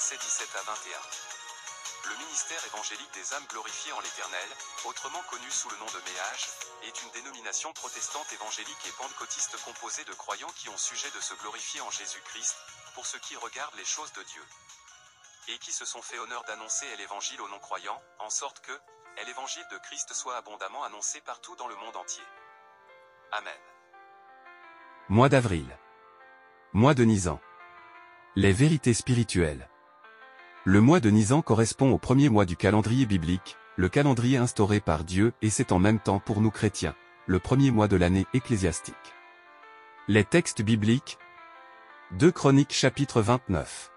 versets 17 à 21. Le ministère évangélique des âmes glorifiées en l'Éternel, autrement connu sous le nom de Méage, est une dénomination protestante évangélique et pentecôtiste composée de croyants qui ont sujet de se glorifier en Jésus-Christ, pour ce qui regarde les choses de Dieu, et qui se sont fait honneur d'annoncer l'évangile aux non-croyants, en sorte que l'évangile de Christ soit abondamment annoncé partout dans le monde entier. Amen. Mois d'avril. Mois de Nisan. Les vérités spirituelles. Le mois de Nisan correspond au premier mois du calendrier biblique, le calendrier instauré par Dieu, et c'est en même temps pour nous chrétiens, le premier mois de l'année ecclésiastique. Les textes bibliques. 2 Chroniques chapitre 29.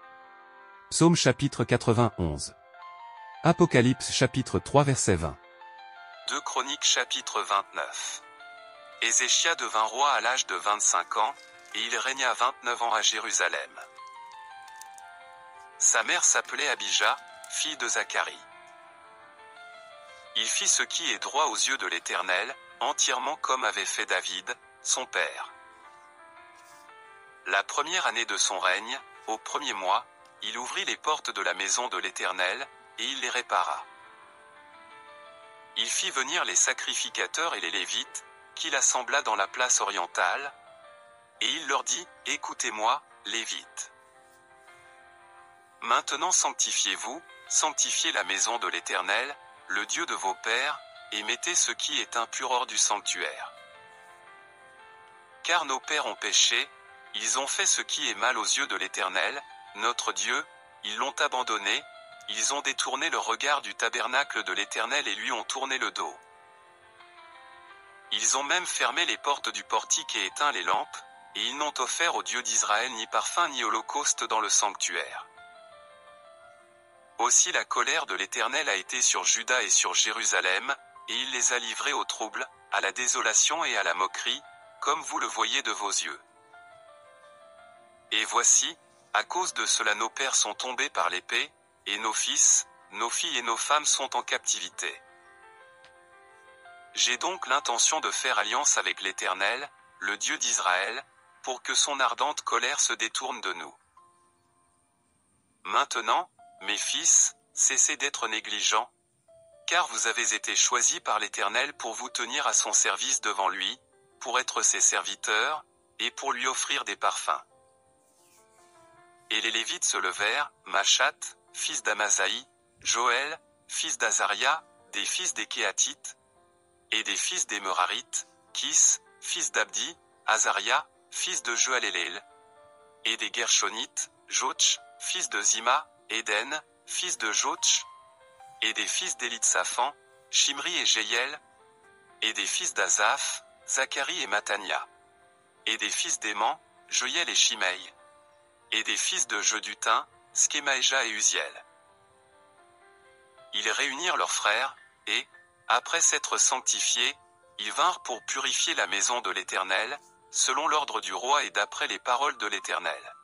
Psaume chapitre 91. Apocalypse chapitre 3 verset 20. 2 Chroniques chapitre 29. Ézéchia devint roi à l'âge de 25 ans, et il régna 29 ans à Jérusalem. Sa mère s'appelait Abijah, fille de Zacharie. Il fit ce qui est droit aux yeux de l'Éternel, entièrement comme avait fait David, son père. La première année de son règne, au premier mois, il ouvrit les portes de la maison de l'Éternel, et il les répara. Il fit venir les sacrificateurs et les Lévites, qu'il assembla dans la place orientale, et il leur dit, « Écoutez-moi, Lévites. Maintenant sanctifiez-vous, sanctifiez la maison de l'Éternel, le Dieu de vos pères, et mettez ce qui est impur hors du sanctuaire. Car nos pères ont péché, ils ont fait ce qui est mal aux yeux de l'Éternel, notre Dieu, ils l'ont abandonné, ils ont détourné le regard du tabernacle de l'Éternel et lui ont tourné le dos. Ils ont même fermé les portes du portique et éteint les lampes, et ils n'ont offert au Dieu d'Israël ni parfum ni holocauste dans le sanctuaire. Aussi la colère de l'Éternel a été sur Juda et sur Jérusalem, et il les a livrés au trouble, à la désolation et à la moquerie, comme vous le voyez de vos yeux. Et voici, à cause de cela nos pères sont tombés par l'épée, et nos fils, nos filles et nos femmes sont en captivité. J'ai donc l'intention de faire alliance avec l'Éternel, le Dieu d'Israël, pour que son ardente colère se détourne de nous. Maintenant, mes fils, cessez d'être négligents, car vous avez été choisis par l'Éternel pour vous tenir à son service devant lui, pour être ses serviteurs, et pour lui offrir des parfums. Et les Lévites se levèrent, Machat, fils d'Amasaï, Joël, fils d'Azaria, des fils des Kéatites, et des fils des Merarites, Kis, fils d'Abdi, Azaria, fils de Joëlélel, et des Gershonites, Jotch, fils de Zima, Éden, fils de Jotch, et des fils d'Élitsaphan, Shimri et Jéiel, et des fils d'Azaph, Zacharie et Matania, et des fils d'Éman, Joël et Shimei, et des fils de Jeduthun, Skemaïja et Uziel. Ils réunirent leurs frères, et, après s'être sanctifiés, ils vinrent pour purifier la maison de l'Éternel, selon l'ordre du roi et d'après les paroles de l'Éternel.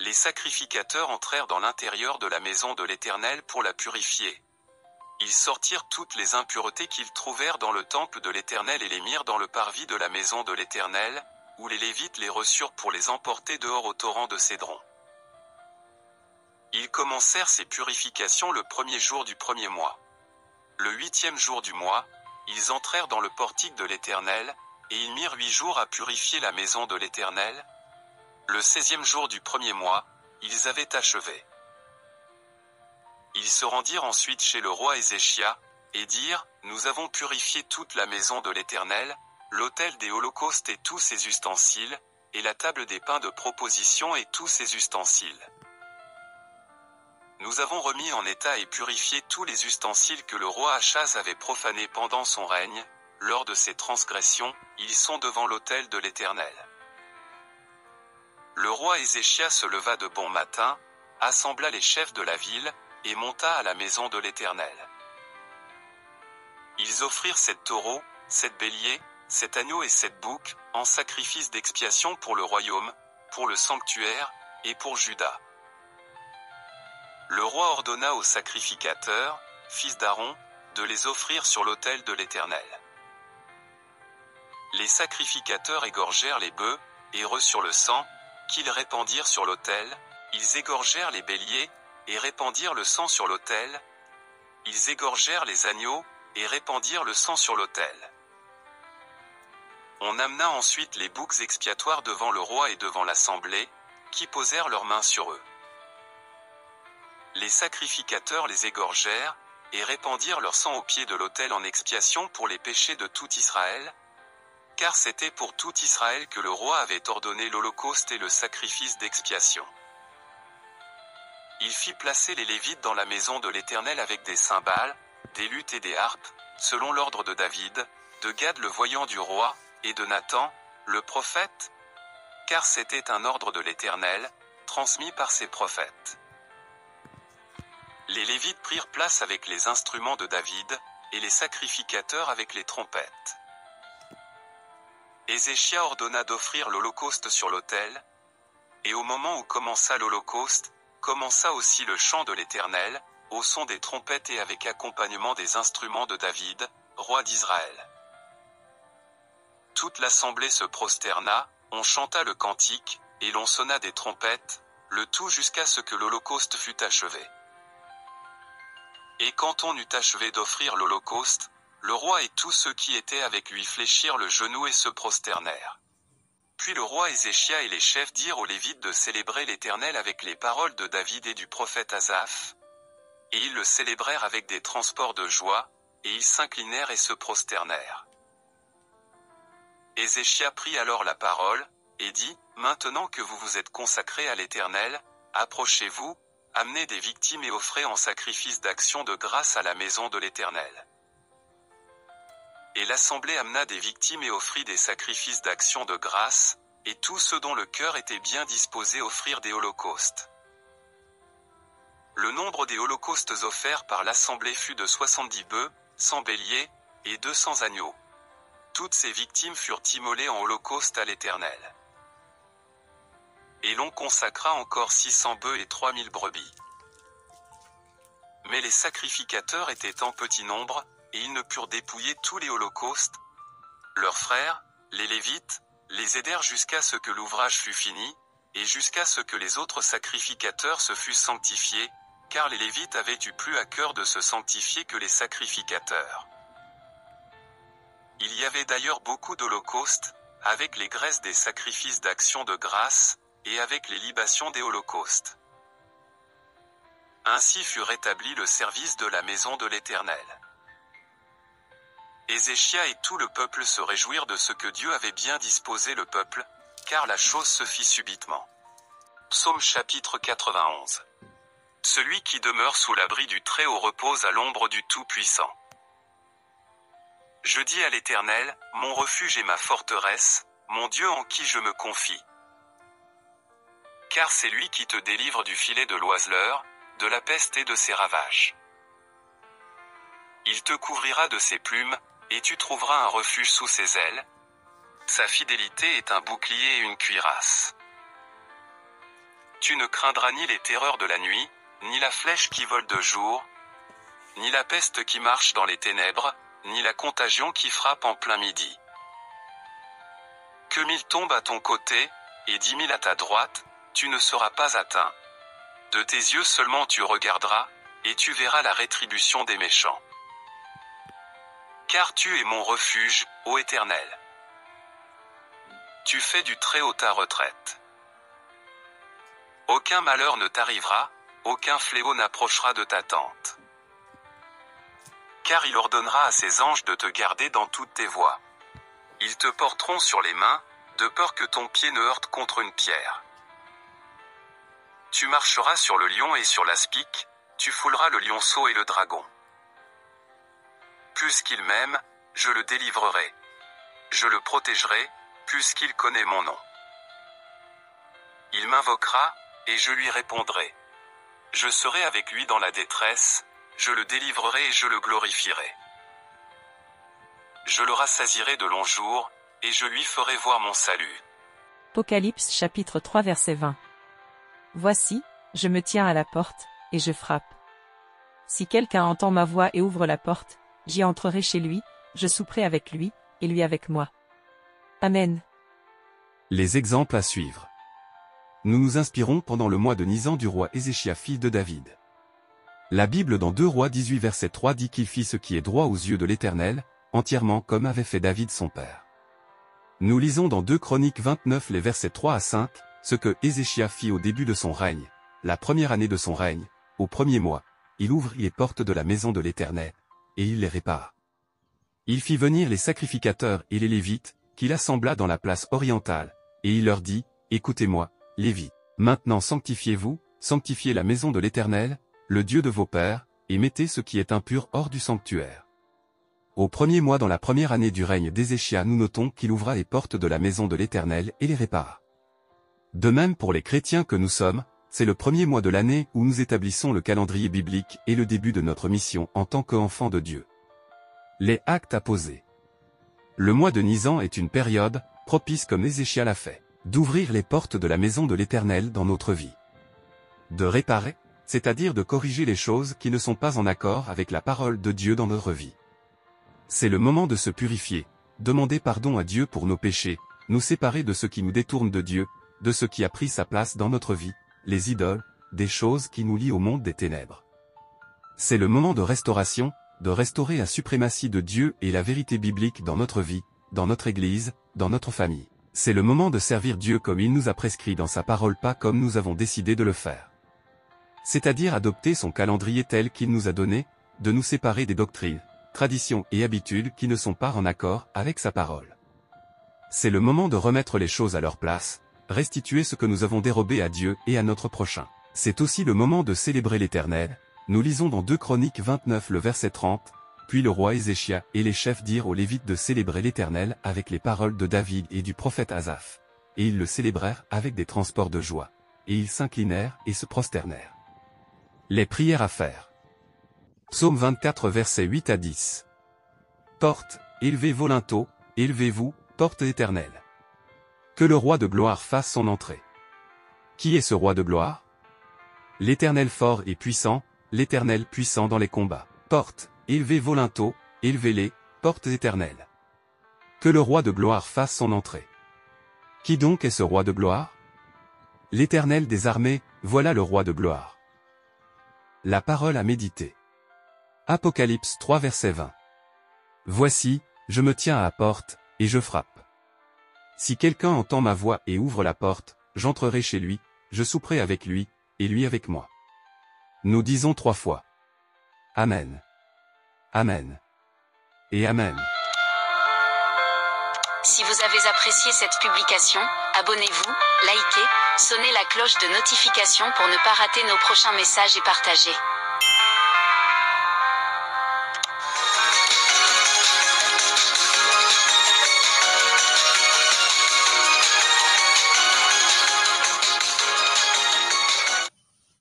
Les sacrificateurs entrèrent dans l'intérieur de la maison de l'Éternel pour la purifier. Ils sortirent toutes les impuretés qu'ils trouvèrent dans le temple de l'Éternel et les mirent dans le parvis de la maison de l'Éternel, où les Lévites les reçurent pour les emporter dehors au torrent de Cédron. Ils commencèrent ces purifications le premier jour du premier mois. Le 8e jour du mois, ils entrèrent dans le portique de l'Éternel, et ils mirent 8 jours à purifier la maison de l'Éternel. Le 16e jour du premier mois, ils avaient achevé. Ils se rendirent ensuite chez le roi Ézéchia, et dirent, « Nous avons purifié toute la maison de l'Éternel, l'autel des holocaustes et tous ses ustensiles, et la table des pains de proposition et tous ses ustensiles. Nous avons remis en état et purifié tous les ustensiles que le roi Achaz avait profanés pendant son règne, lors de ses transgressions, ils sont devant l'autel de l'Éternel. » Le roi Ézéchia se leva de bon matin, assembla les chefs de la ville, et monta à la maison de l'Éternel. Ils offrirent 7 taureaux, 7 béliers, 7 agneaux et 7 boucs, en sacrifice d'expiation pour le royaume, pour le sanctuaire, et pour Juda. Le roi ordonna aux sacrificateurs, fils d'Aaron, de les offrir sur l'autel de l'Éternel. Les sacrificateurs égorgèrent les bœufs, et reçurent le sang, qu'ils répandirent sur l'autel, Ils égorgèrent les béliers, et répandirent le sang sur l'autel. Ils égorgèrent les agneaux, et répandirent le sang sur l'autel. On amena ensuite les boucs expiatoires devant le roi et devant l'assemblée, qui posèrent leurs mains sur eux. Les sacrificateurs les égorgèrent, et répandirent leur sang au pied de l'autel en expiation pour les péchés de tout Israël, car c'était pour tout Israël que le roi avait ordonné l'holocauste et le sacrifice d'expiation. Il fit placer les Lévites dans la maison de l'Éternel avec des cymbales, des luttes et des harpes, selon l'ordre de David, de Gad le voyant du roi, et de Nathan, le prophète, car c'était un ordre de l'Éternel, transmis par ses prophètes. Les Lévites prirent place avec les instruments de David, et les sacrificateurs avec les trompettes. Ézéchia ordonna d'offrir l'holocauste sur l'autel, et au moment où commença l'holocauste, commença aussi le chant de l'Éternel, au son des trompettes et avec accompagnement des instruments de David, roi d'Israël. Toute l'assemblée se prosterna, on chanta le cantique, et l'on sonna des trompettes, le tout jusqu'à ce que l'holocauste fût achevé. Et quand on eut achevé d'offrir l'holocauste, le roi et tous ceux qui étaient avec lui fléchirent le genou et se prosternèrent. Puis le roi Ézéchia et les chefs dirent aux Lévites de célébrer l'Éternel avec les paroles de David et du prophète Asaph, et ils le célébrèrent avec des transports de joie, et ils s'inclinèrent et se prosternèrent. Ézéchia prit alors la parole, et dit, « Maintenant que vous vous êtes consacrés à l'Éternel, approchez-vous, amenez des victimes et offrez en sacrifice d'action de grâce à la maison de l'Éternel. » Et l'assemblée amena des victimes et offrit des sacrifices d'action de grâce, et tous ceux dont le cœur était bien disposé offrirent des holocaustes. Le nombre des holocaustes offerts par l'assemblée fut de 70 bœufs, 100 béliers, et 200 agneaux. Toutes ces victimes furent immolées en holocauste à l'Éternel. Et l'on consacra encore 600 bœufs et 3000 brebis. Mais les sacrificateurs étaient en petit nombre, et ils ne purent dépouiller tous les holocaustes. Leurs frères, les Lévites, les aidèrent jusqu'à ce que l'ouvrage fût fini, et jusqu'à ce que les autres sacrificateurs se fussent sanctifiés, car les Lévites avaient eu plus à cœur de se sanctifier que les sacrificateurs. Il y avait d'ailleurs beaucoup d'holocaustes, avec les graisses des sacrifices d'action de grâce, et avec les libations des holocaustes. Ainsi fut rétabli le service de la maison de l'Éternel. Ézéchia et tout le peuple se réjouirent de ce que Dieu avait bien disposé le peuple, car la chose se fit subitement. Psaume chapitre 91. Celui qui demeure sous l'abri du Très-Haut repose à l'ombre du Tout-Puissant. Je dis à l'Éternel, mon refuge et ma forteresse, mon Dieu en qui je me confie. Car c'est lui qui te délivre du filet de l'oiseleur, de la peste et de ses ravages. Il te couvrira de ses plumes, et tu trouveras un refuge sous ses ailes. Sa fidélité est un bouclier et une cuirasse. Tu ne craindras ni les terreurs de la nuit, ni la flèche qui vole de jour, ni la peste qui marche dans les ténèbres, ni la contagion qui frappe en plein midi. Que 1000 tombent à ton côté, et 10 000 à ta droite, tu ne seras pas atteint. De tes yeux seulement tu regarderas, et tu verras la rétribution des méchants. Car tu es mon refuge, ô Éternel. Tu fais du Très-Haut ta retraite. Aucun malheur ne t'arrivera, aucun fléau n'approchera de ta tente. Car il ordonnera à ses anges de te garder dans toutes tes voies. Ils te porteront sur les mains, de peur que ton pied ne heurte contre une pierre. Tu marcheras sur le lion et sur l'aspic, tu fouleras le lionceau et le dragon. Puisqu'il m'aime, je le délivrerai. Je le protégerai, puisqu'il connaît mon nom. Il m'invoquera, et je lui répondrai. Je serai avec lui dans la détresse, je le délivrerai et je le glorifierai. Je le rassasierai de longs jours, et je lui ferai voir mon salut. Apocalypse chapitre 3 verset 20. Voici, je me tiens à la porte, et je frappe. Si quelqu'un entend ma voix et ouvre la porte, j'y entrerai chez lui, je souperai avec lui, et lui avec moi. Amen. Les exemples à suivre. nous nous inspirons pendant le mois de Nisan du roi Ézéchia fils de David. La Bible dans 2 Rois 18 verset 3 dit qu'il fit ce qui est droit aux yeux de l'Éternel, entièrement comme avait fait David son père. Nous lisons dans 2 Chroniques 29 les versets 3 à 5, ce que Ézéchia fit au début de son règne, la première année de son règne, au premier mois, il ouvrit les portes de la maison de l'Éternel, et il les répara. Il fit venir les sacrificateurs et les Lévites, qu'il assembla dans la place orientale, et il leur dit, « Écoutez-moi, Lévites, maintenant sanctifiez-vous, sanctifiez la maison de l'Éternel, le Dieu de vos pères, et mettez ce qui est impur hors du sanctuaire. » Au premier mois dans la première année du règne d'Ézéchia nous notons qu'il ouvra les portes de la maison de l'Éternel et les répara. De même pour les chrétiens que nous sommes, c'est le premier mois de l'année où nous établissons le calendrier biblique et le début de notre mission en tant qu'enfants de Dieu. Les actes à poser. Le mois de Nisan est une période, propice comme Ézéchia l'a fait, d'ouvrir les portes de la maison de l'Éternel dans notre vie. De réparer, c'est-à-dire de corriger les choses qui ne sont pas en accord avec la parole de Dieu dans notre vie. C'est le moment de se purifier, demander pardon à Dieu pour nos péchés, nous séparer de ce qui nous détourne de Dieu, de ce qui a pris sa place dans notre vie, les idoles, des choses qui nous lient au monde des ténèbres. C'est le moment de restauration, de restaurer la suprématie de Dieu et la vérité biblique dans notre vie, dans notre Église, dans notre famille. C'est le moment de servir Dieu comme il nous a prescrit dans sa parole, pas comme nous avons décidé de le faire. C'est-à-dire adopter son calendrier tel qu'il nous a donné, de nous séparer des doctrines, traditions et habitudes qui ne sont pas en accord avec sa parole. C'est le moment de remettre les choses à leur place, restituer ce que nous avons dérobé à Dieu et à notre prochain. C'est aussi le moment de célébrer l'Éternel. Nous lisons dans 2 Chroniques 29 le verset 30, « Puis le roi Ézéchia et les chefs dirent aux Lévites de célébrer l'Éternel avec les paroles de David et du prophète Asaph. Et ils le célébrèrent avec des transports de joie. Et ils s'inclinèrent et se prosternèrent. » Les prières à faire. Psaume 24 versets 8 à 10. Porte, élevez vos linteaux, élevez-vous, porte éternelle. Que le roi de gloire fasse son entrée. Qui est ce roi de gloire? L'Éternel fort et puissant, l'Éternel puissant dans les combats. Porte, élevez vos linteaux, élevez-les, portes éternelles. Que le roi de gloire fasse son entrée. Qui donc est ce roi de gloire? L'Éternel des armées, voilà le roi de gloire. La parole à méditer. Apocalypse 3 verset 20. Voici, je me tiens à la porte, et je frappe. Si quelqu'un entend ma voix et ouvre la porte, j'entrerai chez lui, je souperai avec lui, et lui avec moi. Nous disons 3 fois. Amen. Amen. Et Amen. Si vous avez apprécié cette publication, abonnez-vous, likez, sonnez la cloche de notification pour ne pas rater nos prochains messages et partagez.